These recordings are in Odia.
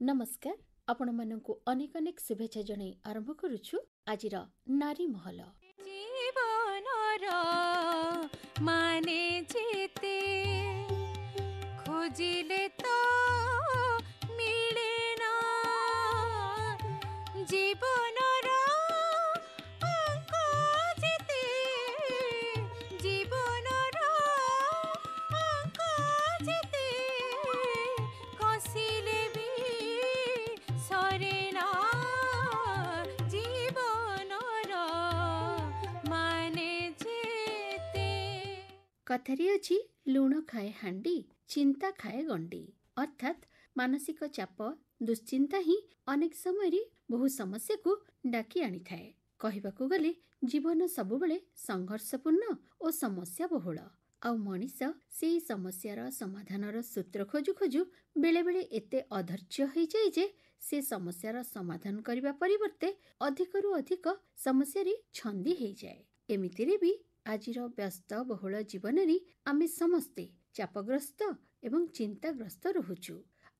नमस्कार आपण मानकु अनेक अनेक शुभेच्छा जणाई आरंभ करुछु आजिर नारी महल। जीवनर माने जेते खोजिले तो मिले ना जीवनर अंक जेते जीवनर अंक जेते कसिले भी सरे ना जीवनर माने जेते। कथारी अछि लुण खाए हांडी चिंता खाए गंडी अर्थात मानसिक चाप दुश्चिंता ही अनेक समय बहु समस्या को डाकी आनी थाए। कहबाकू गले जीवन सबुबले संघर्षपूर्ण और समस्या बहुल आउ मनीष से समस्यार समाधानर सूत्र खोजु खोजु बेले बेले एते अधैर्य हो जाए जे से समस्यार समाधान करने परिवर्ते अधिकरु अधिक समस्या छंदी हो जाए। एमितिरे भी आजिर व्यस्त बहुल जीवन आमे समस्ते चापग्रस्त एवं चिंताग्रस्त रहुचु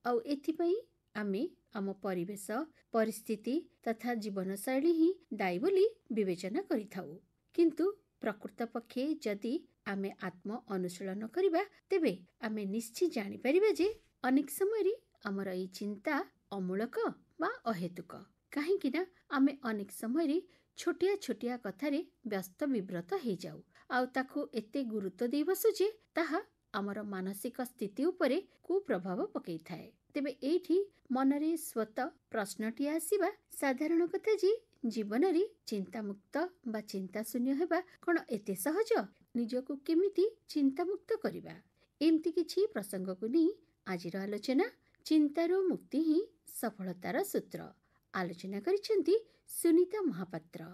आउ एथिपई आमे आम परिवेश परिस्थिति तथा जीवन शैली ही दायी बोली विवेचना करिथाउ। किंतु प्रकृत पक्षे जदि आमे आत्म अनुशीलन करिबा तेबे आमे निश्चित जानि परिबा जे अनेक समय आमर एई चिंता अमूलक बा अहेतुक। काहेकि ना आमे अनेक समय छोटिया छोटिया कथारे व्यस्त विव्रत हो जाऊ आउ ताकू एते गुरुत्व दे बसु जे ताहा आमर मानसिक स्थिति उपरे कुप्रभाव पकई थाए। तेबे एठी मनरे स्वत प्रश्नटी आसीबा साधारण कथा जे जीवन रे चिंता मुक्त बा चिंता शून्य हेबा कोन एते सहज निजको केमिति चिंता मुक्त करिबा एमती किछि प्रसंग को नै आजिर आलोचना चिंतारो मुक्ति ही सफलतार सूत्र आलोचना करिसेंती सुनीता महापात्र।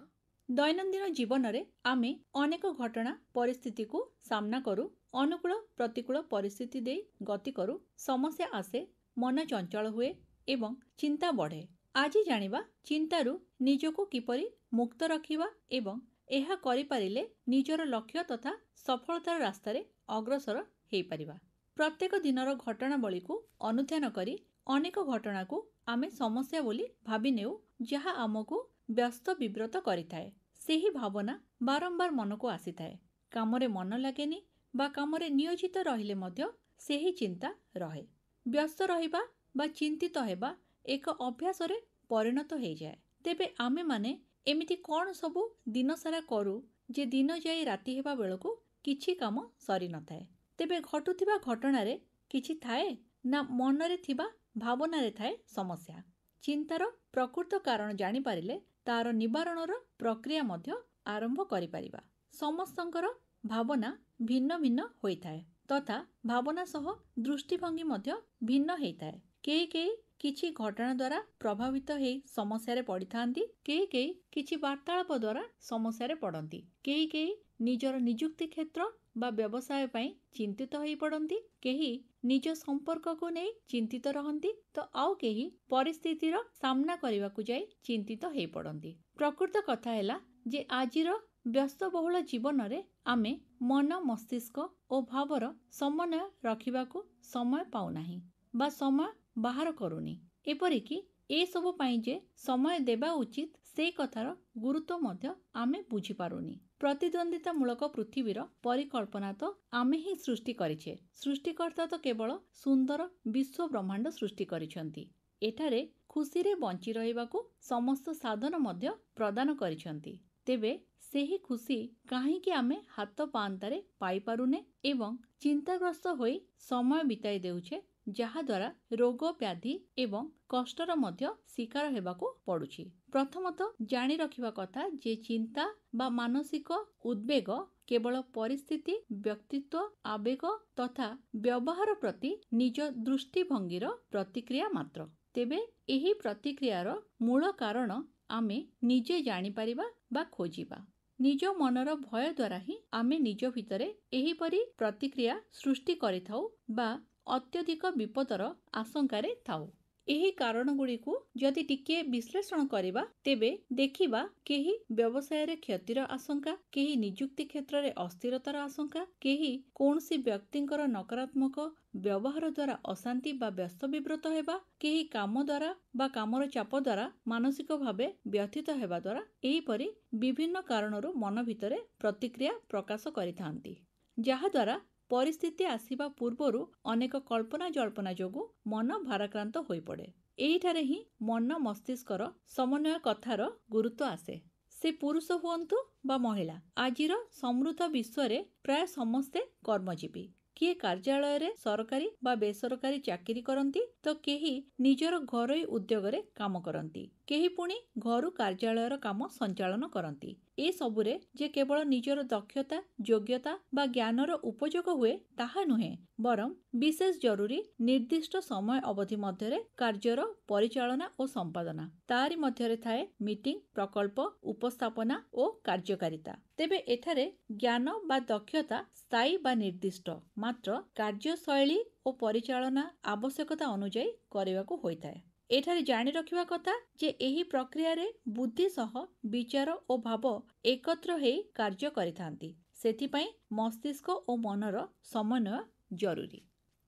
दैनंदिन जीवन रे आमे अनेक घटना परिस्थिति को सामना करू अनुकूल प्रतिकूल परिस्थिति दे गति करू समस्या आसे मन चंचल हुए एवं चिंता बढ़े। आज जानिबा चिंतारू निजको किपरि मुक्त रखिबा एवं एहा करि पारिले निजर लक्ष्य तथा सफलतार रास्ता रे अग्रसर हेई परिबा। प्रत्येक दिनर घटनावली को अनुध्यान करी अनेक घटना को आमे समस्या बोली भाबी नेउ जहा आमको व्यस्त विव्रत करिथाए। सेही भावना बारंबार मन को आसीथाए। कामरे मन लागेनी बा कामरे नियोजित रहिले मध्य सेही चिंता रहे। व्यस्त रहिबा बा चिंतित हेबा एक अभ्यास रे परिणत हो जाए। तेबे आमे माने एमिति कौन सबु दिन सारा करू जे दिन जाई राति हेबा बेलको किछि काम सरी न थाए। तेबे घटुथिबा घटना रे किछि थाए ना मन रे थिबा भावना रे थाए समस्या। चिंतार प्रकृत कारण जानि पारिले तार निवारणर प्रक्रिया मध्य आरंभ करि परिबा। समस्तंकर भावना भिन्न भिन्न होइथाए तथा भावना सह दृष्टिभंगी मध्य भिन्न हेइथाए। केही किछि घटना द्वारा प्रभावित हेई समस्या रे पड़िथांती, केही किछि वार्तालाप द्वारा समस्या रे पड़ंती, केही निजर नियुक्ति क्षेत्र बा व्यवसाय पई चिंतित होई पड़ंती, केही निज संपर्क को नहीं चिंतित रहंती तो आउ केही परिस्थितिर सामना करबाकू जाई चिंतित हेई पड़ंती। प्रकृत कथा हैला जे आजिर व्यस्त बहुल जीवन रे आमे मन मस्तिष्क और भावर समन्वय रखिबाकू समय पाउ नाही बा समय बाहर करूनी। एपरिकी ए सबु पाई जे समय देबा उचित से कथार गुरुत्व मध्य आमे बुझी पारुनी। प्रतिद्वंदिता मूलक पृथ्वीर परिकल्पना तो आमे ही सृष्टि करिछे। सृष्टिकर्ता तो केवल सुंदर विश्व ब्रह्मांड सृष्टि करिछंती। एठारे खुशी रे बंची रहिबाकू समस्त साधन मध्य प्रदान करिछंती। तेबे सेही खुशी काहेकि आमे हाथ पांतारे पाई पारुने एवं चिंताग्रस्त होई समय बिताई देउछे जहा द्वारा रोग व्याधि एवं कष्टर मध्य शिकार हेबाकू पड़ुछि। प्रथमतः जानी रखिबा कथा जे चिंता बा मानसिक उद्वेग केवल परिस्थिति व्यक्तित्व आवेग तथा व्यवहार प्रति निज दृष्टिभंगीर प्रतिक्रिया मात्र। तेबे एही प्रतिक्रियार मूल कारण आमे निजे जानी परिबा बा खोजिबा। ନିଜ ମନର ଭୟ ଦ୍ୱାରା ହିଁ ଆମେ ନିଜ ଭିତରେ ଏହିପରି ପ୍ରତିକ୍ରିୟା ସୃଷ୍ଟି କରିଥାଉ ବା ଅତ୍ୟଧିକ ବିପଦର ଆଶଙ୍କାରେ ଥାଉ। ଏହି କାରଣଗୁଡ଼ିକୁ ଯଦି ଟିକିଏ ବିଶ୍ଳେଷଣ କରିବା ତେବେ ଦେଖିବା କେହି ବ୍ୟବସାୟରେ କ୍ଷତିର ଆଶଙ୍କା, କେହି ନିଯୁକ୍ତି କ୍ଷେତ୍ରରେ ଅସ୍ଥିରତାର ଆଶଙ୍କା, କେହି କୌଣସି ବ୍ୟକ୍ତିଙ୍କର ନକାରାତ୍ମକ ବ୍ୟବହାର ଦ୍ୱାରା ଅଶାନ୍ତି ବା ବ୍ୟସ୍ତ ବିବ୍ରତ ହେବା, କେହି କାମ ଦ୍ୱାରା ବା କାମର ଚାପ ଦ୍ୱାରା ମାନସିକ ଭାବେ ବ୍ୟଥିତ ହେବା ଦ୍ୱାରା ଏହିପରି ବିଭିନ୍ନ କାରଣରୁ ମନ ଭିତରେ ପ୍ରତିକ୍ରିୟା ପ୍ରକାଶ କରିଥାନ୍ତି, ଯାହାଦ୍ୱାରା ପରିସ୍ଥିତି ଆସିବା ପୂର୍ବରୁ ଅନେକ କଳ୍ପନା ଜଳ୍ପନା ଯୋଗୁଁ ମନ ଭାରାକ୍ରାନ୍ତ ହୋଇପଡ଼େ। ଏହିଠାରେ ହିଁ ମନ ମସ୍ତିଷ୍କର ସମନ୍ୱୟ କଥାର ଗୁରୁତ୍ୱ ଆସେ। ସେ ପୁରୁଷ ହୁଅନ୍ତୁ ବା ମହିଳା, ଆଜିର ସମୃଦ୍ଧ ବିଶ୍ୱରେ ପ୍ରାୟ ସମସ୍ତେ କର୍ମଜୀବୀ। କିଏ କାର୍ଯ୍ୟାଳୟରେ ସରକାରୀ ବା ବେସରକାରୀ ଚାକିରି କରନ୍ତି ତ କେହି ନିଜର ଘରୋଇ ଉଦ୍ୟୋଗରେ କାମ କରନ୍ତି, କେହି ପୁଣି ଘରୁ କାର୍ଯ୍ୟାଳୟର କାମ ସଞ୍ଚାଳନ କରନ୍ତି। ଏସବୁରେ ଯେ କେବଳ ନିଜର ଦକ୍ଷତା, ଯୋଗ୍ୟତା ବା ଜ୍ଞାନର ଉପଯୋଗ ହୁଏ ତାହା ନୁହେଁ, ବରଂ ବିଶେଷ ଜରୁରୀ ନିର୍ଦ୍ଦିଷ୍ଟ ସମୟ ଅବଧି ମଧ୍ୟରେ କାର୍ଯ୍ୟର ପରିଚାଳନା ଓ ସମ୍ପାଦନା। ତାରି ମଧ୍ୟରେ ଥାଏ ମିଟିଂ, ପ୍ରକଳ୍ପ, ଉପସ୍ଥାପନା ଓ କାର୍ଯ୍ୟକାରିତା। ତେବେ ଏଠାରେ ଜ୍ଞାନ ବା ଦକ୍ଷତା ସ୍ଥାୟୀ ବା ନିର୍ଦ୍ଦିଷ୍ଟ, ମାତ୍ର କାର୍ଯ୍ୟଶୈଳୀ ଓ ପରିଚାଳନା ଆବଶ୍ୟକତା ଅନୁଯାୟୀ କରିବାକୁ ହୋଇଥାଏ। ଏଠାରେ ଜାଣି ରଖିବା କଥା ଯେ ଏହି ପ୍ରକ୍ରିୟାରେ ବୁଦ୍ଧି ସହ ବିଚାର ଓ ଭାବ ଏକତ୍ର ହେଇ କାର୍ଯ୍ୟ କରିଥାନ୍ତି। ସେଥିପାଇଁ ମସ୍ତିଷ୍କ ଓ ମନର ସମନ୍ୱୟ ଜରୁରୀ।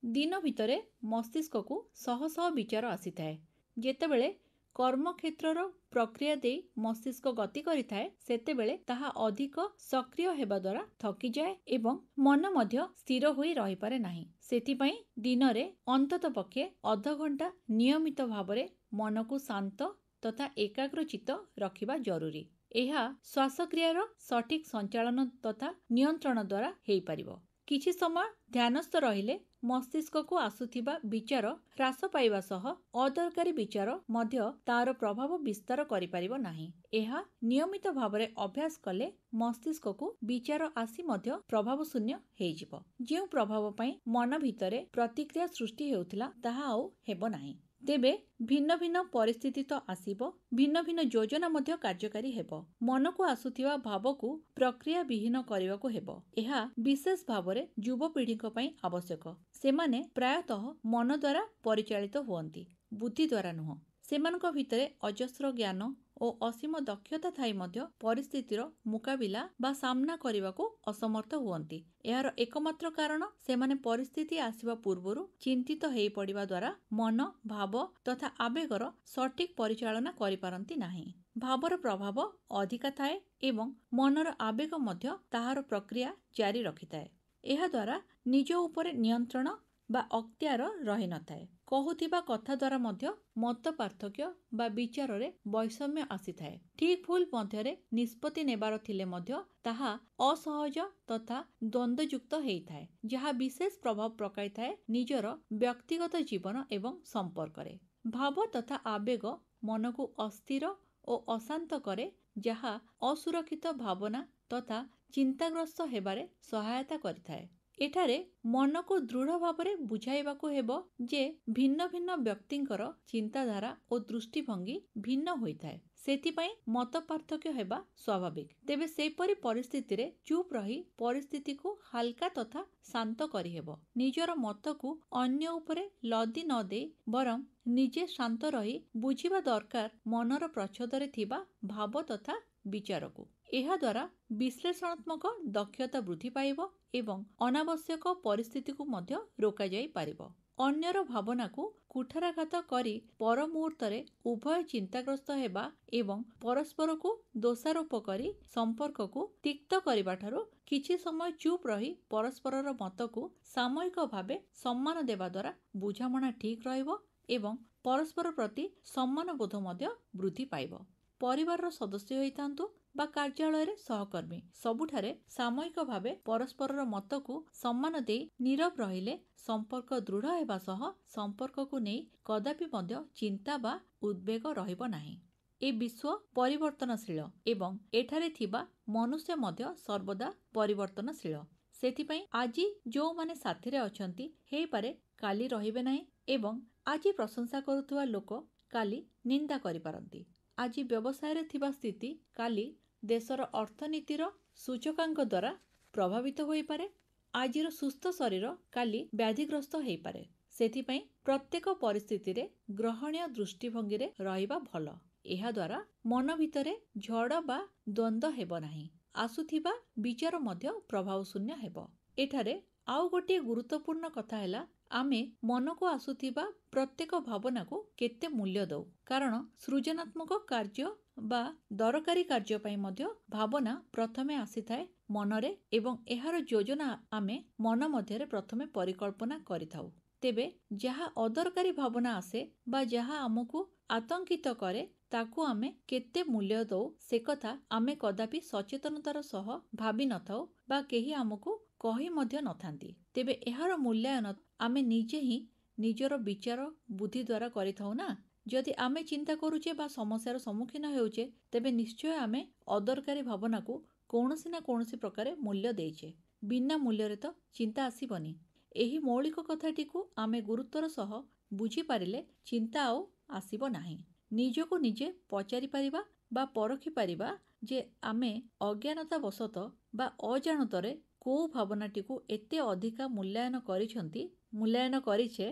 ଦିନ ଭିତରେ ମସ୍ତିଷ୍କକୁ ଶହ ଶହ ବିଚାର ଆସିଥାଏ। ଯେତେବେଳେ କର୍ମକ୍ଷେତ୍ରର ପ୍ରକ୍ରିୟା ଦେଇ ମସ୍ତିଷ୍କ ଗତି କରିଥାଏ ସେତେବେଳେ ତାହା ଅଧିକ ସକ୍ରିୟ ହେବା ଦ୍ୱାରା ଥକିଯାଏ ଏବଂ ମନ ମଧ୍ୟ ସ୍ଥିର ହୋଇ ରହିପାରେ ନାହିଁ। ସେଥିପାଇଁ ଦିନରେ ଅନ୍ତତଃପକ୍ଷେ ଅଧଘଣ୍ଟା ନିୟମିତ ଭାବରେ ମନକୁ ଶାନ୍ତ ତଥା ଏକାଗ୍ରଚିତ୍ତ ରଖିବା ଜରୁରୀ। ଏହା ଶ୍ୱାସକ୍ରିୟାର ସଠିକ୍ ସଞ୍ଚାଳନ ତଥା ନିୟନ୍ତ୍ରଣ ଦ୍ୱାରା ହେଇପାରିବ। କିଛି ସମୟ ଧ୍ୟାନସ୍ଥ ରହିଲେ ମସ୍ତିଷ୍କକୁ ଆସୁଥିବା ବିଚାର ହ୍ରାସ ପାଇବା ସହ ଅଦରକାରୀ ବିଚାର ମଧ୍ୟ ତାର ପ୍ରଭାବ ବିସ୍ତାର କରିପାରିବ ନାହିଁ। ଏହା ନିୟମିତ ଭାବରେ ଅଭ୍ୟାସ କଲେ ମସ୍ତିଷ୍କକୁ ବିଚାର ଆସି ମଧ୍ୟ ପ୍ରଭାବ ଶୂନ୍ୟ ହେଇଯିବ। ଯେଉଁ ପ୍ରଭାବ ପାଇଁ ମନ ଭିତରେ ପ୍ରତିକ୍ରିୟା ସୃଷ୍ଟି ହେଉଥିଲା ତାହା ଆଉ ହେବ ନାହିଁ। ତେବେ ଭିନ୍ନ ଭିନ୍ନ ପରିସ୍ଥିତି ତ ଆସିବ, ଭିନ୍ନ ଭିନ୍ନ ଯୋଜନା ମଧ୍ୟ କାର୍ଯ୍ୟକାରୀ ହେବ। ମନକୁ ଆସୁଥିବା ଭାବକୁ ପ୍ରକ୍ରିୟା ବିହୀନ କରିବାକୁ ହେବ। ଏହା ବିଶେଷ ଭାବରେ ଯୁବପିଢ଼ିଙ୍କ ପାଇଁ ଆବଶ୍ୟକ। ସେମାନେ ପ୍ରାୟତଃ ମନ ଦ୍ୱାରା ପରିଚାଳିତ ହୁଅନ୍ତି, ବୁଦ୍ଧି ଦ୍ୱାରା ନୁହଁ। ସେମାନଙ୍କ ଭିତରେ ଅଜସ୍ର ଜ୍ଞାନ ଓ ଅସୀମ ଦକ୍ଷତା ଥାଇ ମଧ୍ୟ ପରିସ୍ଥିତିର ମୁକାବିଲା ବା ସାମ୍ନା କରିବାକୁ ଅସମର୍ଥ ହୁଅନ୍ତି। ଏହାର ଏକମାତ୍ର କାରଣ ସେମାନେ ପରିସ୍ଥିତି ଆସିବା ପୂର୍ବରୁ ଚିନ୍ତିତ ହେଇ ପଡ଼ିବା ଦ୍ୱାରା ମନ, ଭାବ ତଥା ଆବେଗର ସଠିକ୍ ପରିଚାଳନା କରିପାରନ୍ତି ନାହିଁ। ଭାବର ପ୍ରଭାବ ଅଧିକା ଥାଏ ଏବଂ ମନର ଆବେଗ ମଧ୍ୟ ତାହାର ପ୍ରକ୍ରିୟା ଜାରି ରଖିଥାଏ। ଏହାଦ୍ୱାରା ନିଜ ଉପରେ ନିୟନ୍ତ୍ରଣ ବା ଅକ୍ତିଆର ରହିନଥାଏ। କହୁଥିବା କଥା ଦ୍ୱାରା ମଧ୍ୟ ମତ ପାର୍ଥକ୍ୟ ବା ବିଚାରରେ ବୈଷମ୍ୟ ଆସିଥାଏ। ଠିକ୍ ଭୁଲ ମଧ୍ୟରେ ନିଷ୍ପତ୍ତି ନେବାର ଥିଲେ ମଧ୍ୟ ତାହା ଅସହଜ ତଥା ଦ୍ୱନ୍ଦ୍ୱଯୁକ୍ତ ହେଇଥାଏ, ଯାହା ବିଶେଷ ପ୍ରଭାବ ପକାଇଥାଏ ନିଜର ବ୍ୟକ୍ତିଗତ ଜୀବନ ଏବଂ ସମ୍ପର୍କରେ। ଭାବ ତଥା ଆବେଗ ମନକୁ ଅସ୍ଥିର ଓ ଅଶାନ୍ତ କରେ, ଯାହା ଅସୁରକ୍ଷିତ ଭାବନା ତଥା ଚିନ୍ତାଗ୍ରସ୍ତ ହେବାରେ ସହାୟତା କରିଥାଏ। ଏଠାରେ ମନକୁ ଦୃଢ଼ ଭାବରେ ବୁଝାଇବାକୁ ହେବ ଯେ ଭିନ୍ନ ଭିନ୍ନ ବ୍ୟକ୍ତିଙ୍କର ଚିନ୍ତାଧାରା ଓ ଦୃଷ୍ଟିଭଙ୍ଗୀ ଭିନ୍ନ ହୋଇଥାଏ। ସେଥିପାଇଁ ମତ ପାର୍ଥକ୍ୟ ହେବା ସ୍ୱାଭାବିକ। ତେବେ ସେପରି ପରିସ୍ଥିତିରେ ଚୁପ୍ ରହି ପରିସ୍ଥିତିକୁ ହାଲକା ତଥା ଶାନ୍ତ କରିହେବ। ନିଜର ମତକୁ ଅନ୍ୟ ଉପରେ ଲଦି ନ ଦେଇ ବରଂ ନିଜେ ଶାନ୍ତ ରହି ବୁଝିବା ଦରକାର ମନର ପ୍ରଚ୍ଛଦରେ ଥିବା ଭାବ ତଥା ବିଚାରକୁ। ଏହାଦ୍ୱାରା ବିଶ୍ଳେଷଣାତ୍ମକ ଦକ୍ଷତା ବୃଦ୍ଧି ପାଇବ ଏବଂ ଅନାବଶ୍ୟକ ପରିସ୍ଥିତିକୁ ମଧ୍ୟ ରୋକାଯାଇ ପାରିବ। ଅନ୍ୟର ଭାବନାକୁ କୁଠାରାଘାତ କରି ପର ମୁହୂର୍ତ୍ତରେ ଉଭୟ ଚିନ୍ତାଗ୍ରସ୍ତ ହେବା ଏବଂ ପରସ୍ପରକୁ ଦୋଷାରୋପ କରି ସମ୍ପର୍କକୁ ତିକ୍ତ କରିବାଠାରୁ କିଛି ସମୟ ଚୁପ୍ ରହି ପରସ୍ପରର ମତକୁ ସାମୟିକ ଭାବେ ସମ୍ମାନ ଦେବା ଦ୍ୱାରା ବୁଝାମଣା ଠିକ୍ ରହିବ ଏବଂ ପରସ୍ପର ପ୍ରତି ସମ୍ମାନ ବୋଧ ମଧ୍ୟ ବୃଦ୍ଧି ପାଇବ। ପରିବାରର ସଦସ୍ୟ ହୋଇଥାନ୍ତୁ ବା କାର୍ଯ୍ୟାଳୟରେ ସହକର୍ମୀ, ସବୁଠାରେ ସାମୟିକ ଭାବେ ପରସ୍ପରର ମତକୁ ସମ୍ମାନ ଦେଇ ନୀରବ ରହିଲେ ସମ୍ପର୍କ ଦୃଢ଼ ହେବା ସହ ସମ୍ପର୍କକୁ ନେଇ କଦାପି ମଧ୍ୟ ଚିନ୍ତା ବା ଉଦ୍ବେଗ ରହିବ ନାହିଁ। ଏ ବିଶ୍ୱ ପରିବର୍ତ୍ତନଶୀଳ ଏବଂ ଏଠାରେ ଥିବା ମନୁଷ୍ୟ ମଧ୍ୟ ସର୍ବଦା ପରିବର୍ତ୍ତନଶୀଳ। ସେଥିପାଇଁ ଆଜି ଯେଉଁମାନେ ସାଥିରେ ଅଛନ୍ତି ହେଇପାରେ କାଲି ରହିବେ ନାହିଁ ଏବଂ ଆଜି ପ୍ରଶଂସା କରୁଥିବା ଲୋକ କାଲି ନିନ୍ଦା କରିପାରନ୍ତି। ଆଜି ବ୍ୟବସାୟରେ ଥିବା ସ୍ଥିତି କାଲି ଦେଶର ଅର୍ଥନୀତିର ସୂଚକାଙ୍କ ଦ୍ୱାରା ପ୍ରଭାବିତ ହୋଇପାରେ। ଆଜିର ସୁସ୍ଥ ଶରୀର କାଲି ବ୍ୟାଧିଗ୍ରସ୍ତ ହୋଇପାରେ। ସେଥିପାଇଁ ପ୍ରତ୍ୟେକ ପରିସ୍ଥିତିରେ ଗ୍ରହଣୀୟ ଦୃଷ୍ଟିଭଙ୍ଗୀରେ ରହିବା ଭଲ। ଏହାଦ୍ୱାରା ମନ ଭିତରେ ଝଡ଼ ବା ଦ୍ୱନ୍ଦ୍ୱ ହେବ ନାହିଁ। ଆସୁଥିବା ବିଚାର ମଧ୍ୟ ପ୍ରଭାବ ଶୂନ୍ୟ ହେବ। ଏଠାରେ ଆଉ ଗୋଟିଏ ଗୁରୁତ୍ୱପୂର୍ଣ୍ଣ କଥା ହେଲା ଆମେ ମନକୁ ଆସୁଥିବା ପ୍ରତ୍ୟେକ ଭାବନାକୁ କେତେ ମୂଲ୍ୟ ଦେଉ। କାରଣ ସୃଜନାତ୍ମକ କାର୍ଯ୍ୟ ବା ଦରକାରୀ କାର୍ଯ୍ୟ ପାଇଁ ମଧ୍ୟ ଭାବନା ପ୍ରଥମେ ଆସିଥାଏ ମନରେ ଏବଂ ଏହାର ଯୋଜନା ଆମେ ମନ ମଧ୍ୟରେ ପ୍ରଥମେ ପରିକଳ୍ପନା କରିଥାଉ। ତେବେ ଯାହା ଅଦରକାରୀ ଭାବନା ଆସେ ବା ଯାହା ଆମକୁ ଆତଙ୍କିତ କରେ ତାକୁ ଆମେ କେତେ ମୂଲ୍ୟ ଦେଉ ସେ କଥା ଆମେ କଦାପି ସଚେତନତାର ସହ ଭାବି ନଥାଉ ବା କେହି ଆମକୁ କହି ମଧ୍ୟ ନଥାନ୍ତି। ତେବେ ଏହାର ମୂଲ୍ୟାୟନ ଆମେ ନିଜେ ହିଁ ନିଜର ବିଚାର ବୁଦ୍ଧି ଦ୍ୱାରା କରିଥାଉ ନା। ଯଦି ଆମେ ଚିନ୍ତା କରୁଛେ ବା ସମସ୍ୟାର ସମ୍ମୁଖୀନ ହେଉଛେ ତେବେ ନିଶ୍ଚୟ ଆମେ ଅଦରକାରୀ ଭାବନାକୁ କୌଣସି ନା କୌଣସି ପ୍ରକାରେ ମୂଲ୍ୟ ଦେଇଛେ। ବିନା ମୂଲ୍ୟରେ ତ ଚିନ୍ତା ଆସିବନି। ଏହି ମୌଳିକ କଥାଟିକୁ ଆମେ ଗୁରୁତ୍ୱର ସହ ବୁଝିପାରିଲେ ଚିନ୍ତା ଆଉ ଆସିବ ନାହିଁ। ନିଜକୁ ନିଜେ ପଚାରିପାରିବା ବା ପରଖିପାରିବା ଯେ ଆମେ ଅଜ୍ଞାନତାବଶତଃ ବା ଅଜାଣତରେ କେଉଁ ଭାବନାଟିକୁ ଏତେ ଅଧିକା ମୂଲ୍ୟାୟନ କରିଛେ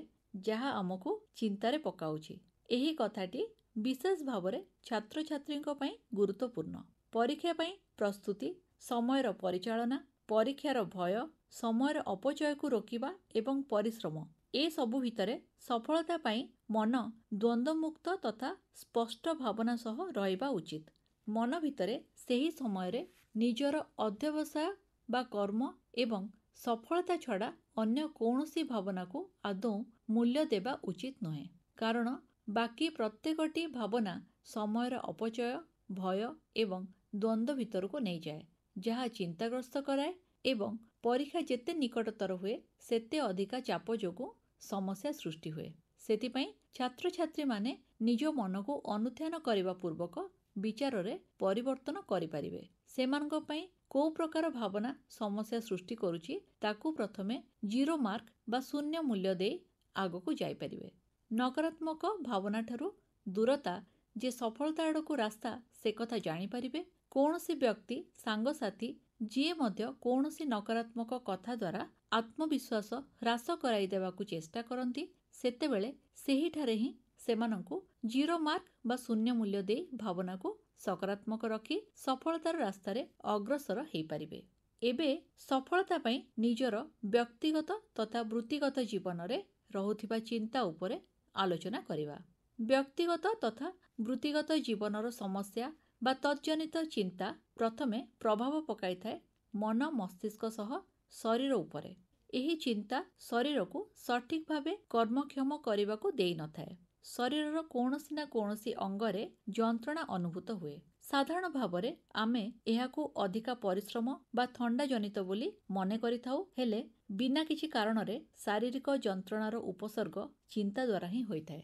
ଯାହା ଆମକୁ ଚିନ୍ତାରେ ପକାଉଛି। ଏହି କଥାଟି ବିଶେଷ ଭାବରେ ଛାତ୍ରଛାତ୍ରୀଙ୍କ ପାଇଁ ଗୁରୁତ୍ୱପୂର୍ଣ୍ଣ। ପରୀକ୍ଷା ପାଇଁ ପ୍ରସ୍ତୁତି, ସମୟର ପରିଚାଳନା, ପରୀକ୍ଷାର ଭୟ, ସମୟର ଅପଚୟକୁ ରୋକିବା ଏବଂ ପରିଶ୍ରମ ଏସବୁ ଭିତରେ ସଫଳତା ପାଇଁ ମନ ଦ୍ୱନ୍ଦ୍ୱମୁକ୍ତ ତଥା ସ୍ପଷ୍ଟ ଭାବନା ସହ ରହିବା ଉଚିତ। ମନ ଭିତରେ ସେହି ସମୟରେ ନିଜର ଅଧ୍ୟବସାୟ ବା କର୍ମ ଏବଂ ସଫଳତା ଛଡ଼ା ଅନ୍ୟ କୌଣସି ଭାବନାକୁ ଆଦୌ ମୂଲ୍ୟ ଦେବା ଉଚିତ ନୁହେଁ। କାରଣ ବାକି ପ୍ରତ୍ୟେକଟି ଭାବନା ସମୟର ଅପଚୟ, ଭୟ ଏବଂ ଦ୍ୱନ୍ଦ୍ୱ ଭିତରକୁ ନେଇଯାଏ, ଯାହା ଚିନ୍ତାଗ୍ରସ୍ତ କରାଏ ଏବଂ ପରୀକ୍ଷା ଯେତେ ନିକଟତର ହୁଏ ସେତେ ଅଧିକା ଚାପ ଯୋଗୁଁ ସମସ୍ୟା ସୃଷ୍ଟି ହୁଏ। ସେଥିପାଇଁ ଛାତ୍ରଛାତ୍ରୀମାନେ ନିଜ ମନକୁ ଅନୁଧ୍ୟାନ କରିବା ପୂର୍ବକ ବିଚାରରେ ପରିବର୍ତ୍ତନ କରିପାରିବେ। ସେମାନଙ୍କ ପାଇଁ କେଉଁ ପ୍ରକାର ଭାବନା ସମସ୍ୟା ସୃଷ୍ଟି କରୁଛି ତାକୁ ପ୍ରଥମେ 0 ମାର୍କ ବା ଶୂନ୍ୟ ମୂଲ୍ୟ ଦେଇ ଆଗକୁ ଯାଇପାରିବେ। ନକାରାତ୍ମକ ଭାବନାଠାରୁ ଦୂରତା ଯେ ସଫଳତା ଆଡ଼କୁ ରାସ୍ତା ସେ କଥା ଜାଣିପାରିବେ। କୌଣସି ବ୍ୟକ୍ତି, ସାଙ୍ଗସାଥୀ ଯିଏ ମଧ୍ୟ କୌଣସି ନକାରାତ୍ମକ କଥା ଦ୍ୱାରା ଆତ୍ମବିଶ୍ୱାସ ହ୍ରାସ କରାଇ ଦେବାକୁ ଚେଷ୍ଟା କରନ୍ତି ସେତେବେଳେ ସେହିଠାରେ ହିଁ ସେମାନଙ୍କୁ 0 ମାର୍କ ବା ଶୂନ୍ୟ ମୂଲ୍ୟ ଦେଇ ଭାବନାକୁ ସକାରାତ୍ମକ ରଖି ସଫଳତାର ରାସ୍ତାରେ ଅଗ୍ରସର ହୋଇପାରିବେ। ଏବେ ସଫଳତା ପାଇଁ ନିଜର ବ୍ୟକ୍ତିଗତ ତଥା ବୃତ୍ତିଗତ ଜୀବନରେ ରହୁଥିବା ଚିନ୍ତା ଉପରେ ଆଲୋଚନା କରିବା। ବ୍ୟକ୍ତିଗତ ତଥା ବୃତ୍ତିଗତ ଜୀବନର ସମସ୍ୟା ବା ତଜ୍ଜନିତ ଚିନ୍ତା ପ୍ରଥମେ ପ୍ରଭାବ ପକାଇଥାଏ ମନ, ମସ୍ତିଷ୍କ ସହ ଶରୀର ଉପରେ। ଏହି ଚିନ୍ତା ଶରୀରକୁ ସଠିକ୍ ଭାବେ କର୍ମକ୍ଷମ କରିବାକୁ ଦେଇନଥାଏ। ଶରୀରର କୌଣସି ନା କୌଣସି ଅଙ୍ଗରେ ଯନ୍ତ୍ରଣା ଅନୁଭୂତ ହୁଏ। ସାଧାରଣ ଭାବରେ ଆମେ ଏହାକୁ ଅଧିକା ପରିଶ୍ରମ ବା ଥଣ୍ଡା ଜନିତ ବୋଲି ମନେ କରିଥାଉ। ହେଲେ ବିନା କିଛି କାରଣରେ ଶାରୀରିକ ଯନ୍ତ୍ରଣାର ଉପସର୍ଗ ଚିନ୍ତା ଦ୍ୱାରା ହିଁ ହୋଇଥାଏ।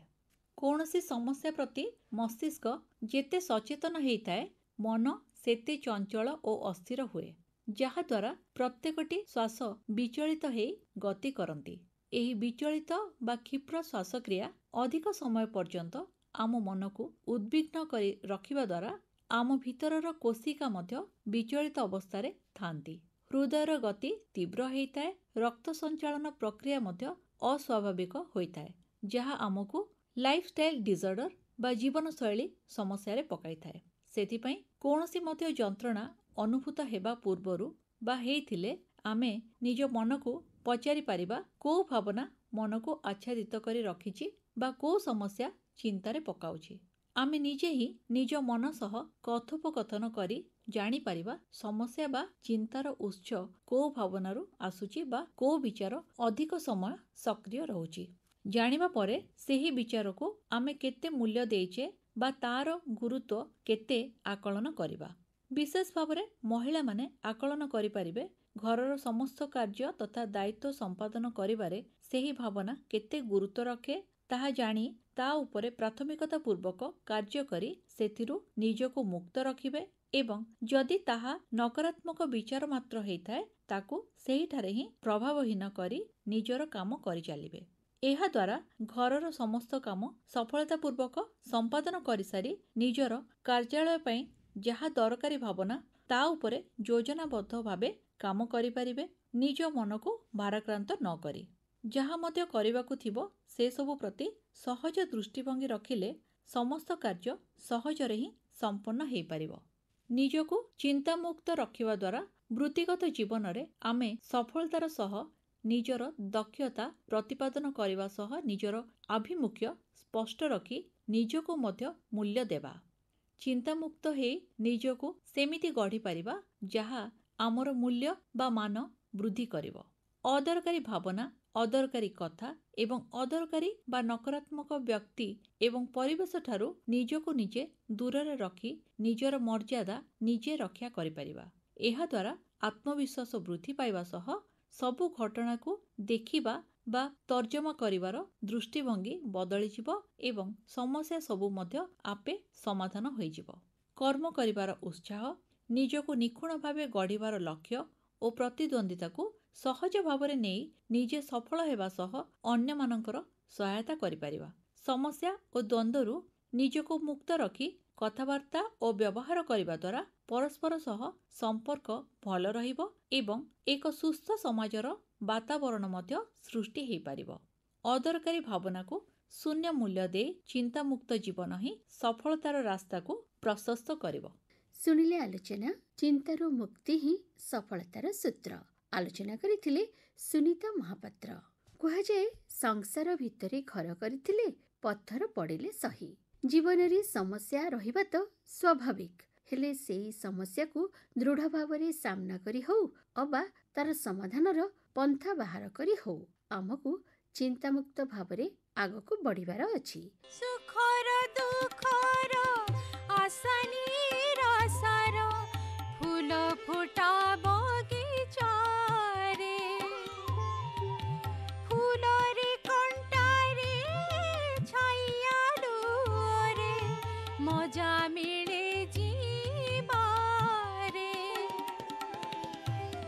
କୌଣସି ସମସ୍ୟା ପ୍ରତି ମସ୍ତିଷ୍କ ଯେତେ ସଚେତନ ହେଇଥାଏ ମନ ସେତେ ଚଞ୍ଚଳ ଓ ଅସ୍ଥିର ହୁଏ, ଯାହାଦ୍ୱାରା ପ୍ରତ୍ୟେକଟି ଶ୍ୱାସ ବିଚଳିତ ହେଇ ଗତି କରନ୍ତି। ଏହି ବିଚଳିତ ବା କ୍ଷିପ୍ର ଶ୍ୱାସକ୍ରିୟା ଅଧିକ ସମୟ ପର୍ଯ୍ୟନ୍ତ ଆମ ମନକୁ ଉଦ୍ବିଗ୍ନ କରି ରଖିବା ଦ୍ୱାରା ଆମ ଭିତରର କୋଷିକା ମଧ୍ୟ ବିଚଳିତ ଅବସ୍ଥାରେ ଥାନ୍ତି। ହୃଦୟର ଗତି ତୀବ୍ର ହେଇଥାଏ। ରକ୍ତ ସଞ୍ଚାଳନ ପ୍ରକ୍ରିୟା ମଧ୍ୟ ଅସ୍ୱାଭାବିକ ହୋଇଥାଏ, ଯାହା ଆମକୁ ଲାଇଫଷ୍ଟାଇଲ ଡିସଅର୍ଡର ବା ଜୀବନଶୈଳୀ ସମସ୍ୟାରେ ପକାଇଥାଏ। ସେଥିପାଇଁ କୌଣସି ମଧ୍ୟ ଯନ୍ତ୍ରଣା ଅନୁଭୂତ ହେବା ପୂର୍ବରୁ ବା ହେଇଥିଲେ ଆମେ ନିଜ ମନକୁ ପଚାରି ପାରିବା କେଉଁ ଭାବନା ମନକୁ ଆଚ୍ଛାଦିତ କରି ରଖିଛି ବା କେଉଁ ସମସ୍ୟା ଚିନ୍ତାରେ ପକାଉଛି। ଆମେ ନିଜେ ହିଁ ନିଜ ମନ ସହ କଥୋପକଥନ କରି ଜାଣିପାରିବା ସମସ୍ୟା ବା ଚିନ୍ତାର ଉତ୍ସ କେଉଁ ଭାବନାରୁ ଆସୁଛି ବା କେଉଁ ବିଚାର ଅଧିକ ସମୟ ସକ୍ରିୟ ରହୁଛି। ଜାଣିବା ପରେ ସେହି ବିଚାରକୁ ଆମେ କେତେ ମୂଲ୍ୟ ଦେଇଛେ ବା ତାର ଗୁରୁତ୍ୱ କେତେ ଆକଳନ କରିବା। ବିଶେଷ ଭାବରେ ମହିଳାମାନେ ଆକଳନ କରିପାରିବେ ଘରର ସମସ୍ତ କାର୍ଯ୍ୟ ତଥା ଦାୟିତ୍ୱ ସମ୍ପାଦନ କରିବାରେ ସେହି ଭାବନା କେତେ ଗୁରୁତ୍ୱ ରଖେ ତାହା ଜାଣି ତା ଉପରେ ପ୍ରାଥମିକତା ପୂର୍ବକ କାର୍ଯ୍ୟ କରି ସେଥିରୁ ନିଜକୁ ମୁକ୍ତ ରଖିବେ ଏବଂ ଯଦି ତାହା ନକାରାତ୍ମକ ବିଚାର ମାତ୍ର ହେଇଥାଏ ତାକୁ ସେହିଠାରେ ହିଁ ପ୍ରଭାବହୀନ କରି ନିଜର କାମ କରିଚାଲିବେ। ଏହାଦ୍ୱାରା ଘରର ସମସ୍ତ କାମ ସଫଳତାପୂର୍ବକ ସମ୍ପାଦନ କରିସାରି ନିଜର କାର୍ଯ୍ୟାଳୟ ପାଇଁ ଯାହା ଦରକାରୀ ଭାବନା ତା ଉପରେ ଯୋଜନାବଦ୍ଧ ଭାବେ କାମ କରିପାରିବେ, ନିଜ ମନକୁ ଭାରାକ୍ରାନ୍ତ ନ କରି। ଯାହା ମଧ୍ୟ କରିବାକୁ ଥିବ ସେସବୁ ପ୍ରତି ସହଜ ଦୃଷ୍ଟିଭଙ୍ଗୀ ରଖିଲେ ସମସ୍ତ କାର୍ଯ୍ୟ ସହଜରେ ହିଁ ସମ୍ପନ୍ନ ହୋଇପାରିବ। ନିଜକୁ ଚିନ୍ତାମୁକ୍ତ ରଖିବା ଦ୍ୱାରା ବୃତ୍ତିଗତ ଜୀବନରେ ଆମେ ସଫଳତାର ସହ ନିଜର ଦକ୍ଷତା ପ୍ରତିପାଦନ କରିବା ସହ ନିଜର ଆଭିମୁଖ୍ୟ ସ୍ପଷ୍ଟ ରଖି ନିଜକୁ ମଧ୍ୟ ମୂଲ୍ୟ ଦେବା। ଚିନ୍ତାମୁକ୍ତ ହେଇ ନିଜକୁ ସେମିତି ଗଢ଼ିପାରିବା ଯାହା ଆମର ମୂଲ୍ୟ ବା ମାନ ବୃଦ୍ଧି କରିବ। ଅଦରକାରୀ ଭାବନା, ଅଦରକାରୀ କଥା ଏବଂ ଅଦରକାରୀ ବା ନକାରାତ୍ମକ ବ୍ୟକ୍ତି ଏବଂ ପରିବେଶ ଠାରୁ ନିଜକୁ ନିଜେ ଦୂରରେ ରଖି ନିଜର ମର୍ଯ୍ୟାଦା ନିଜେ ରକ୍ଷା କରିପାରିବା। ଏହାଦ୍ୱାରା ଆତ୍ମବିଶ୍ୱାସ ବୃଦ୍ଧି ପାଇବା ସହ ସବୁ ଘଟଣାକୁ ଦେଖିବା ବା ତର୍ଜମା କରିବାର ଦୃଷ୍ଟିଭଙ୍ଗୀ ବଦଳିଯିବ ଏବଂ ସମସ୍ୟା ସବୁ ମଧ୍ୟ ଆପେ ସମାଧାନ ହୋଇଯିବ। କର୍ମ କରିବାର ଉତ୍ସାହ, ନିଜକୁ ନିଖୁଣ ଭାବେ ଗଢ଼ିବାର ଲକ୍ଷ୍ୟ ଓ ପ୍ରତିଦ୍ୱନ୍ଦ୍ୱିତାକୁ ସହଜ ଭାବରେ ନେଇ ନିଜେ ସଫଳ ହେବା ସହ ଅନ୍ୟମାନଙ୍କର ସହାୟତା କରିପାରିବା। ସମସ୍ୟା ଓ ଦ୍ୱନ୍ଦ୍ୱରୁ ନିଜକୁ ମୁକ୍ତ ରଖି କଥାବାର୍ତ୍ତା ଓ ବ୍ୟବହାର କରିବା ଦ୍ୱାରା ପରସ୍ପର ସହ ସମ୍ପର୍କ ଭଲ ରହିବ ଏବଂ ଏକ ସୁସ୍ଥ ସମାଜର ବାତାବରଣ ମଧ୍ୟ ସୃଷ୍ଟି ହୋଇପାରିବ। ଅଦରକାରୀ ଭାବନାକୁ ଶୂନ୍ୟ ମୂଲ୍ୟ ଦେଇ ଚିନ୍ତାମୁକ୍ତ ଜୀବନ ହିଁ ସଫଳତାର ରାସ୍ତାକୁ ପ୍ରଶସ୍ତ କରିବ। ଶୁଣିଲେ ଆଲୋଚନା, ଚିନ୍ତାରୁ ମୁକ୍ତି ହିଁ ସଫଳତାର ସୂତ୍ର। ଆଲୋଚନା କରିଥିଲେ ସୁନିତା ମହାପାତ୍ର। କୁହାଯାଏ, ସଂସାର ଭିତରେ ଘର କରିଥିଲେ ପଥର ପଡ଼ିଲେ ସହି। ଜୀବନରେ ସମସ୍ୟା ରହିବା ତ ସ୍ୱାଭାବିକ, ହେଲେ ସେହି ସମସ୍ୟାକୁ ଦୃଢ଼ ଭାବରେ ସାମ୍ନା କରି ହଉ ଅବା ତାର ସମାଧାନର ପନ୍ଥା ବାହାର କରି ହଉ, ଆମକୁ ଚିନ୍ତାମୁକ୍ତ ଭାବରେ ଆଗକୁ ବଢ଼ିବାର ଅଛି। ସୁଖର ଦୁଃଖର ଆଶା ନିରାଶାର ଫୁଲ ଫୁଟା ବଗିଚାରେ, ଫୁଲରେ କଣ୍ଟାରେ ଛାଇଆ ଲୁଅରେ ମଜା ମିଳେ ଯିବାରେ।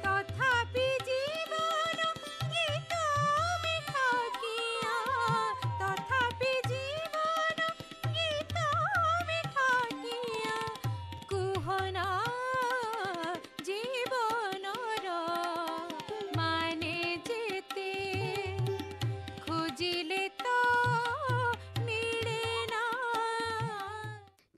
ତଥାପି ଜୀବନ ଗୀତ ମିଠାକିଆ, ତଥାପି ଜୀବନ ଗୀତ ମିଠାକିଆ, କୁହନା ଜୀବନର ମାନେ ଯେତେ ଖୋଜିଲେ ତ ମିଳେ ନା।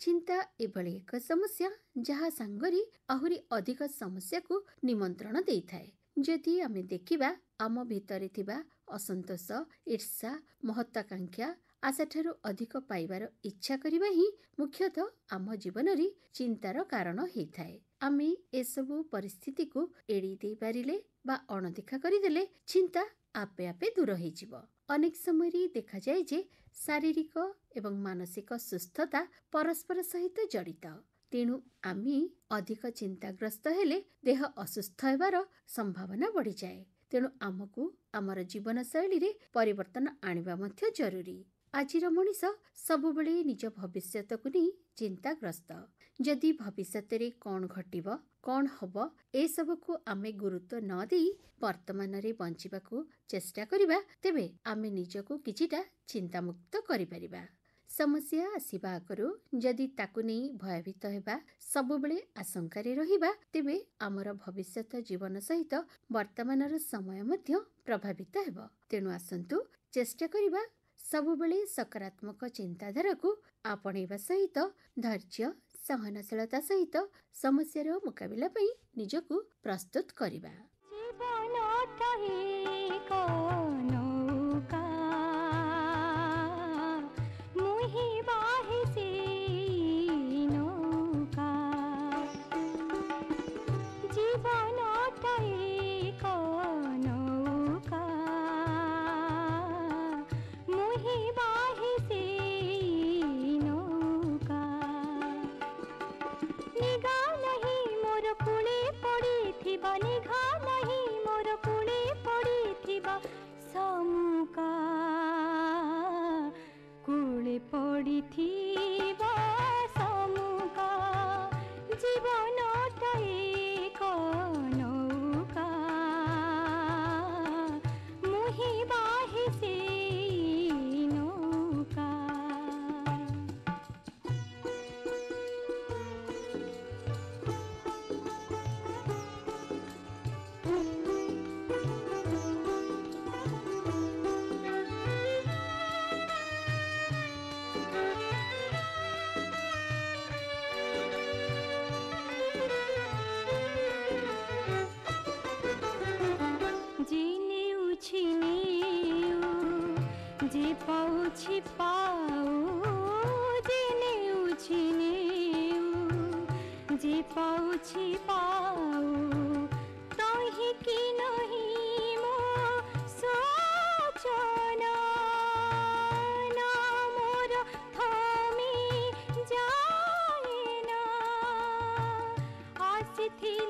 ଚିନ୍ତା ଏଭଳି ଏକ ସମସ୍ୟା ଯାହା ସାଙ୍ଗରେ ଆହୁରି ଅଧିକ ସମସ୍ୟାକୁ ନିମନ୍ତ୍ରଣ ଦେଇଥାଏ। ଯଦି ଆମେ ଦେଖିବା, ଆମ ଭିତରେ ଥିବା ଅସନ୍ତୋଷ, ଈର୍ଷା, ମହତ୍ୱାକାଂକ୍ଷା, ଆଶାଠାରୁ ଅଧିକ ପାଇବାର ଇଚ୍ଛା କରିବା ହିଁ ମୁଖ୍ୟତଃ ଆମ ଜୀବନରେ ଚିନ୍ତାର କାରଣ ହେଇଥାଏ। ଆମେ ଏସବୁ ପରିସ୍ଥିତିକୁ ଏଡେଇ ଦେଇ ପାରିଲେ ବା ଅଣଦେଖା କରିଦେଲେ ଚିନ୍ତା ଆପେ ଆପେ ଦୂର ହେଇଯିବ। ଅନେକ ସମୟରେ ଦେଖାଯାଏ ଯେ ଶାରୀରିକ ଏବଂ ମାନସିକ ସୁସ୍ଥତା ପରସ୍ପର ସହିତ ଜଡ଼ିତ। ତେଣୁ ଆମେ ଅଧିକ ଚିନ୍ତାଗ୍ରସ୍ତ ହେଲେ ଦେହ ଅସୁସ୍ଥ ହେବାର ସମ୍ଭାବନା ବଢ଼ିଯାଏ। ତେଣୁ ଆମକୁ ଆମର ଜୀବନଶୈଳୀରେ ପରିବର୍ତ୍ତନ ଆଣିବା ମଧ୍ୟ ଜରୁରୀ। ଆଜିର ମଣିଷ ସବୁବେଳେ ନିଜ ଭବିଷ୍ୟତକୁ ନେଇ ଚିନ୍ତାଗ୍ରସ୍ତ। ଯଦି ଭବିଷ୍ୟତରେ କ'ଣ ଘଟିବ, କ'ଣ ହବ, ଏସବୁକୁ ଆମେ ଗୁରୁତ୍ୱ ନ ଦେଇ ବର୍ତ୍ତମାନରେ ବଞ୍ଚିବାକୁ ଚେଷ୍ଟା କରିବା, ତେବେ ଆମେ ନିଜକୁ କିଛିଟା ଚିନ୍ତାମୁକ୍ତ କରିପାରିବା। ସମସ୍ୟା ଆସିବା ଆଗରୁ ଯଦି ତାକୁ ନେଇ ଭୟଭୀତ ହେବା, ସବୁବେଳେ ଆଶଙ୍କାରେ ରହିବା, ତେବେ ଆମର ଭବିଷ୍ୟତ ଜୀବନ ସହିତ ବର୍ତ୍ତମାନର ସମୟ ମଧ୍ୟ ପ୍ରଭାବିତ ହେବ। ତେଣୁ ଆସନ୍ତୁ ଚେଷ୍ଟା କରିବା ସବୁବେଳେ ସକାରାତ୍ମକ ଚିନ୍ତାଧାରାକୁ ଆପଣେଇବା ସହିତ ଧୈର୍ଯ୍ୟ, ସହନଶୀଳତା ସହିତ ସମସ୍ୟାର ମୁକାବିଲା ପାଇଁ ନିଜକୁ ପ୍ରସ୍ତୁତ କରିବା।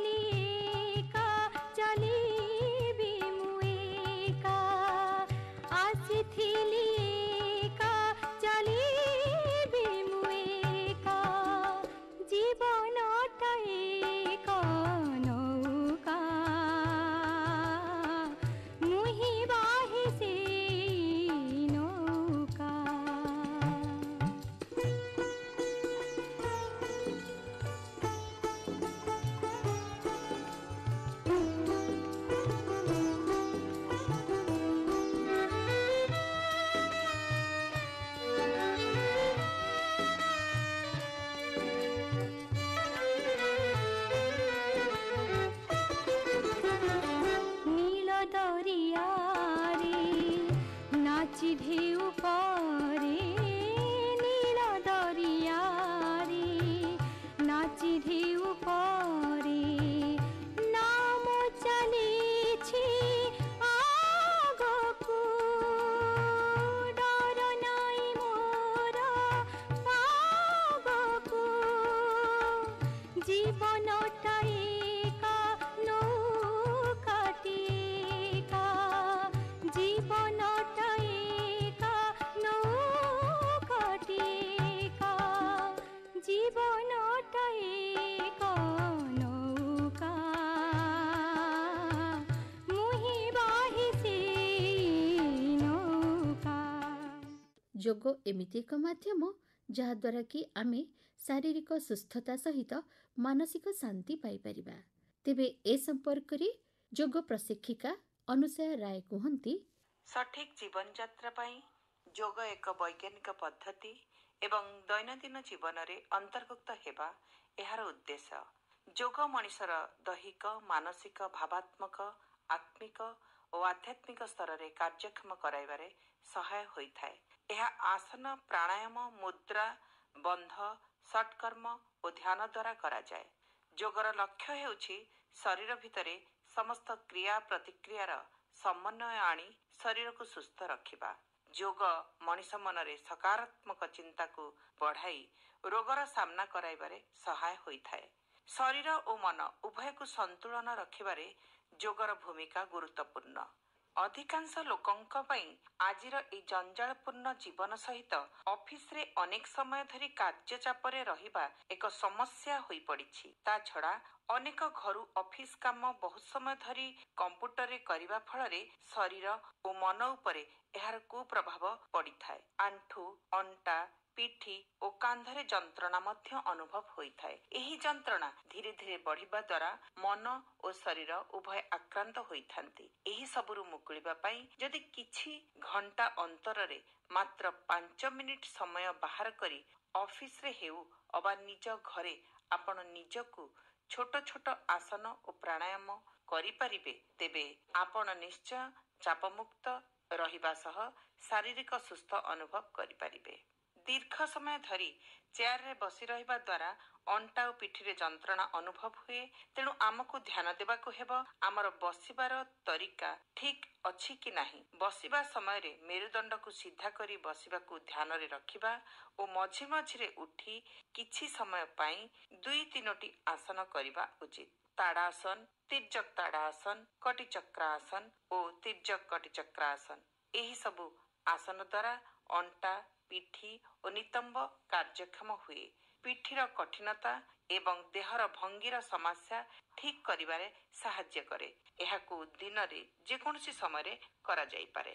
एका चलिबी मु एका आसिथिली एका चलिबी मु एका जीवनटा एका नौका मुहि बाहिसी नौका नील दरियारे नाची ढेउ परे नील दरियारे नाची ढेउ परे नाम चलिछि आगकु डर नाइ मोर पागकु जीवनटा एका नौकाटी एका जीवनटा एका नौकाटी एका जीवनटा एका नौका मुहि बाहिसी नौका। ଯୋଗ ଏମିତି ଏକ ମାଧ୍ୟମ ଯାହାଦ୍ୱାରା କି ଆମେ ଶାରୀରିକ ସୁସ୍ଥତା ସହିତ ମାନସିକ ଶାନ୍ତି ପାଇପାରିବା। ତେବେ ଏ ସମ୍ପର୍କରେ ଯୋଗ ପ୍ରଶିକ୍ଷିକା ଅନୁସୟା ରାୟ କୁହନ୍ତି, ସଠିକ୍ ଜୀବନଯାତ୍ରା ପାଇଁ ଯୋଗ ଏକ ବୈଜ୍ଞାନିକ ପଦ୍ଧତି ଏବଂ ଦୈନନ୍ଦିନ ଜୀବନରେ ଅନ୍ତର୍ଭୁକ୍ତ ହେବା ଏହାର ଉଦ୍ଦେଶ୍ୟ। ଯୋଗ ମଣିଷର ଦୈହିକ, ମାନସିକ, ଭାବାତ୍ମକ, ଆତ୍ମିକ ଓ ଆଧ୍ୟାତ୍ମିକ ସ୍ତରରେ କାର୍ଯ୍ୟକ୍ଷମ କରାଇବାରେ ସହାୟ ହୋଇଥାଏ। ଏହା ଆସନ, ପ୍ରାଣାୟାମ, ମୁଦ୍ରା, ବନ୍ଧ, ଷଟ୍କର୍ମ ଓ ଧ୍ୟାନ ଦ୍ୱାରା କରାଯାଏ। ଯୋଗର ଲକ୍ଷ୍ୟ ହେଉଛି ଶରୀର ଭିତରେ ସମସ୍ତ କ୍ରିୟା ପ୍ରତିକ୍ରିୟାର ସମନ୍ୱୟ ଆଣି ଶରୀରକୁ ସୁସ୍ଥ ରଖିବା। ଯୋଗ ମଣିଷ ମନରେ ସକାରାତ୍ମକ ଚିନ୍ତାକୁ ବଢ଼ାଇ ରୋଗର ସାମ୍ନା କରାଇବାରେ ସହାୟ ହୋଇଥାଏ। ଶରୀର ଓ ମନ ଉଭୟକୁ ସନ୍ତୁଳନ ରଖିବାରେ ଯୋଗର ଭୂମିକା ଗୁରୁତ୍ୱପୂର୍ଣ୍ଣ। ଅଧିକାଂଶ ଲୋକଙ୍କ ପାଇଁ ଆଜିର ଏହି ଜଞ୍ଜାଳପୂର୍ଣ୍ଣ ଜୀବନ ସହିତ ଅଫିସରେ ଅନେକ ସମୟ ଧରି କାର୍ଯ୍ୟଚାପରେ ରହିବା ଏକ ସମସ୍ୟା ହୋଇପଡ଼ିଛି। ତା ଛଡ଼ା ଅନେକ ଘରୁ ଅଫିସ କାମ ବହୁତ ସମୟ ଧରି କମ୍ପ୍ୟୁଟରରେ କରିବା ଫଳରେ ଶରୀର ଓ ମନ ଉପରେ ଏହାର କୁପ୍ରଭାବ ପଡ଼ିଥାଏ। ଆଣ୍ଠୁ, ଅଣ୍ଟା, ପିଠି ଓ କାନ୍ଧରେ ଯନ୍ତ୍ରଣା ମଧ୍ୟ ଅନୁଭବ ହୋଇଥାଏ। ଏହି ଯନ୍ତ୍ରଣା ଧୀରେ ଧୀରେ ବଢ଼ିବା ଦ୍ୱାରା ମନ ଓ ଶରୀର ଉଭୟ ଆକ୍ରାନ୍ତ ହୋଇଥାନ୍ତି। ଏହି ସବୁରୁ ମୁକୁଳିବା ପାଇଁ ଯଦି କିଛି ଘଣ୍ଟା ଅନ୍ତରରେ ମାତ୍ର 5 ମିନିଟ୍ ସମୟ ବାହାର କରି ଅଫିସରେ ହେଉ ଅବା ନିଜ ଘରେ ଆପଣ ନିଜକୁ ଛୋଟ ଛୋଟ ଆସନ ଓ ପ୍ରାଣାୟାମ କରିପାରିବେ, ତେବେ ଆପଣ ନିଶ୍ଚୟ ଚାପମୁକ୍ତ ରହିବା ସହ ଶାରୀରିକ ସୁସ୍ଥ ଅନୁଭବ କରିପାରିବେ। ଦୀର୍ଘ ସମୟ ଧରି ଚେୟାରରେ ବସି ରହିବା ଦ୍ୱାରା ଅଣ୍ଟା ଓ ପିଠିରେ ଯନ୍ତ୍ରଣା ଅନୁଭବ ହୁଏ। ତେଣୁ ଆମକୁ ଧ୍ୟାନ ଦେବାକୁ ହେବ ଆମର ବସିବାର ତରିକା ଠିକ୍ ଅଛି କି ନାହିଁ। ବସିବା ସମୟରେ ମେରୁଦଣ୍ଡକୁ ସିଧା କରି ବସିବାକୁ ଧ୍ୟାନରେ ରଖିବା ଓ ମଝି ମଝିରେ ଉଠି କିଛି ସମୟ ପାଇଁ 2-3ଟି ଆସନ କରିବା ଉଚିତ। ତାଡ଼ାସନ, ତିର୍ଯ୍ୟକ ତାଡ଼ାସନ, କଟିଚକ୍ରାସନ ଓ ତିର୍ଯ୍ୟକ କଟିଚକ୍ରାସନ, ଏହି ସବୁ ଆସନ ଦ୍ୱାରା ଅଣ୍ଟା, ପିଠି ଓ ନିତମ୍ବ କାର୍ଯ୍ୟକ୍ଷମ ହୁଏ। ପିଠିର କଠିନତା ଏବଂ ଦେହର ଭଙ୍ଗୀର ସମସ୍ୟା ଠିକ୍ କରିବାରେ ସାହାଯ୍ୟ କରେ। ଏହାକୁ ଦିନରେ ଯେକୌଣସି ସମୟରେ କରାଯାଇପାରେ।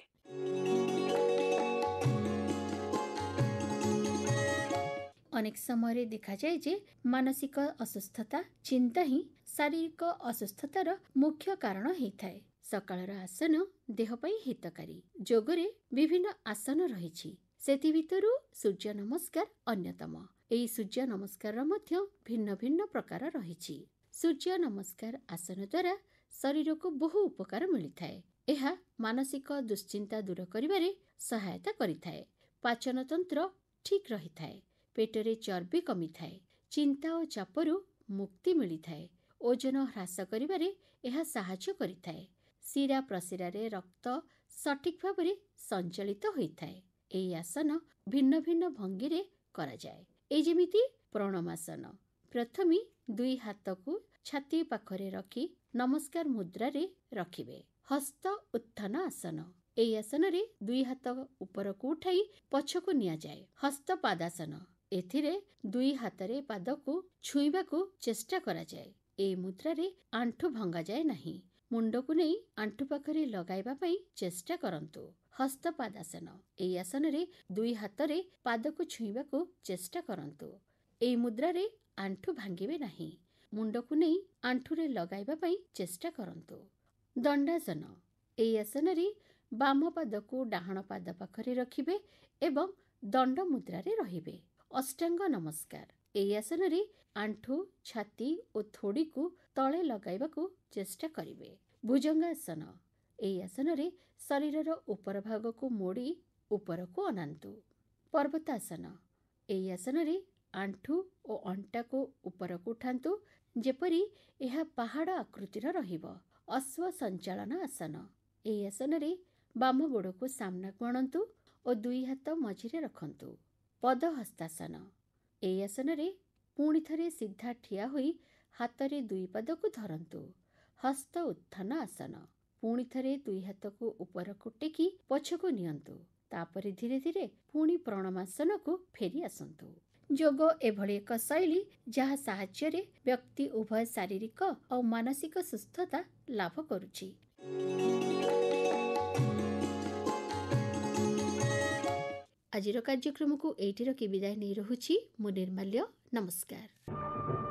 ଅନେକ ସମୟରେ ଦେଖାଯାଏ ଯେ ମାନସିକ ଅସୁସ୍ଥତା, ଚିନ୍ତା ହିଁ ଶାରୀରିକ ଅସୁସ୍ଥତାର ମୁଖ୍ୟ କାରଣ ହେଇଥାଏ। ସକାଳର ଆସନ ଦେହ ପାଇଁ ହିତକାରୀ। ଯୋଗରେ ବିଭିନ୍ନ ଆସନ ରହିଛି। ସେଥିଭିତରୁ ସୂର୍ଯ୍ୟ ନମସ୍କାର ଅନ୍ୟତମ। ଏହି ସୂର୍ଯ୍ୟ ନମସ୍କାରର ମଧ୍ୟ ଭିନ୍ନ ଭିନ୍ନ ପ୍ରକାର ରହିଛି। ସୂର୍ଯ୍ୟ ନମସ୍କାର ଆସନ ଦ୍ୱାରା ଶରୀରକୁ ବହୁ ଉପକାର ମିଳିଥାଏ। ଏହା ମାନସିକ ଦୁଶ୍ଚିନ୍ତା ଦୂର କରିବାରେ ସହାୟତା କରିଥାଏ। ପାଚନ ତନ୍ତ୍ର ଠିକ୍ ରହିଥାଏ। ପେଟରେ ଚର୍ବି କମିଥାଏ। ଚିନ୍ତା ଓ ଚାପରୁ ମୁକ୍ତି ମିଳିଥାଏ। ଓଜନ ହ୍ରାସ କରିବାରେ ଏହା ସାହାଯ୍ୟ କରିଥାଏ। ଶିରା ପ୍ରଶିରାରେ ରକ୍ତ ସଠିକ୍ ଭାବରେ ସଞ୍ଚାଳିତ ହୋଇଥାଏ। ଏହି ଆସନ ଭିନ୍ନ ଭିନ୍ନ ଭଙ୍ଗୀରେ କରାଯାଏ। ଯେମିତି ପ୍ରଣମାସନ। ପ୍ରଥମେ 2 ହାତକୁ ଛାତି ପାଖରେ ରଖି ନମସ୍କାର ମୁଦ୍ରାରେ ରଖିବେ। ହସ୍ତ ଉତ୍ଥାନ ଆସନ। ଏହି ଆସନରେ ଦୁଇ ହାତ ଉପରକୁ ଉଠାଇ ପଛକୁ ନିଆଯାଏ। ହସ୍ତ ପାଦାସନ। ଏଥିରେ ଦୁଇ ହାତରେ ପାଦକୁ ଛୁଇଁବାକୁ ଚେଷ୍ଟା କରାଯାଏ। ଏହି ମୁଦ୍ରାରେ ଆଣ୍ଠୁ ଭଙ୍ଗାଯାଏ ନାହିଁ। ମୁଣ୍ଡକୁ ନେଇ ଆଣ୍ଠୁ ପାଖରେ ଲଗାଇବା ପାଇଁ ଚେଷ୍ଟା କରନ୍ତୁ। ହସ୍ତ ପାଦାସନ। ଏହି ଆସନରେ ଦୁଇ ହାତରେ ପାଦକୁ ଛୁଇଁବାକୁ ଚେଷ୍ଟା କରନ୍ତୁ। ଏହି ମୁଦ୍ରାରେ ଆଣ୍ଠୁ ଭାଙ୍ଗିବେ ନାହିଁ। ମୁଣ୍ଡକୁ ନେଇ ଆଣ୍ଠୁରେ ଲଗାଇବା ପାଇଁ ଚେଷ୍ଟା କରନ୍ତୁ। ଦଣ୍ଡାସନ। ଏହି ଆସନରେ ବାମ ପାଦକୁ ଡାହାଣ ପାଦ ପାଖରେ ରଖିବେ ଏବଂ ଦଣ୍ଡ ମୁଦ୍ରାରେ ରହିବେ। ଅଷ୍ଟାଙ୍ଗ ନମସ୍କାର। ଏହି ଆସନରେ ଆଣ୍ଠୁ, ଛାତି ଓ ଥୋଡ଼ିକୁ ତଳେ ଲଗାଇବାକୁ ଚେଷ୍ଟା କରିବେ। ଭୁଜଙ୍ଗାସନ। ଏହି ଆସନରେ ଶରୀରର ଉପର ଭାଗକୁ ମୋଡ଼ି ଉପରକୁ ଅନାନ୍ତୁ। ପର୍ବତାସନ। ଏହି ଆସନରେ ଆଣ୍ଠୁ ଓ ଅଣ୍ଟାକୁ ଉପରକୁ ଉଠାନ୍ତୁ ଯେପରି ଏହା ପାହାଡ଼ ଆକୃତିର ରହିବ। ଅଶ୍ଵ ସଞ୍ଚାଳନ ଆସନ। ଏହି ଆସନରେ ବାମ ଗୋଡ଼କୁ ସାମ୍ନାକୁ ଆଣନ୍ତୁ ଓ ଦୁଇ ହାତ ମଝିରେ ରଖନ୍ତୁ। ପଦହସ୍ତାସନ। ଏହି ଆସନରେ ପୁଣି ଥରେ ସିଧା ଠିଆ ହୋଇ ହାତରେ ଦୁଇ ପାଦକୁ ଧରନ୍ତୁ। ହସ୍ତ ଉତ୍ଥାନ ଆସନ। ପୁଣି ଥରେ ଦୁଇ ହାତକୁ ଉପରକୁ ଟେକି ପଛକୁ ନିଅନ୍ତୁ। ତାପରେ ଧୀରେ ଧୀରେ ପୁଣି ପ୍ରଣମାସନକୁ ଫେରି ଆସନ୍ତୁ। ଯୋଗ ଏଭଳି ଏକ ଶୈଳୀ ଯାହା ସାହାଯ୍ୟରେ ବ୍ୟକ୍ତି ଉଭୟ ଶାରୀରିକ ଆଉ ମାନସିକ ସୁସ୍ଥତା ଲାଭ କରୁଛି। ଆଜିର କାର୍ଯ୍ୟକ୍ରମକୁ ଏଇଠି ରଖି ବିଦାୟ ନେଇ ରହୁଛି ମୁଁ ନିର୍ମାଲ୍ୟ। ନମସ୍କାର।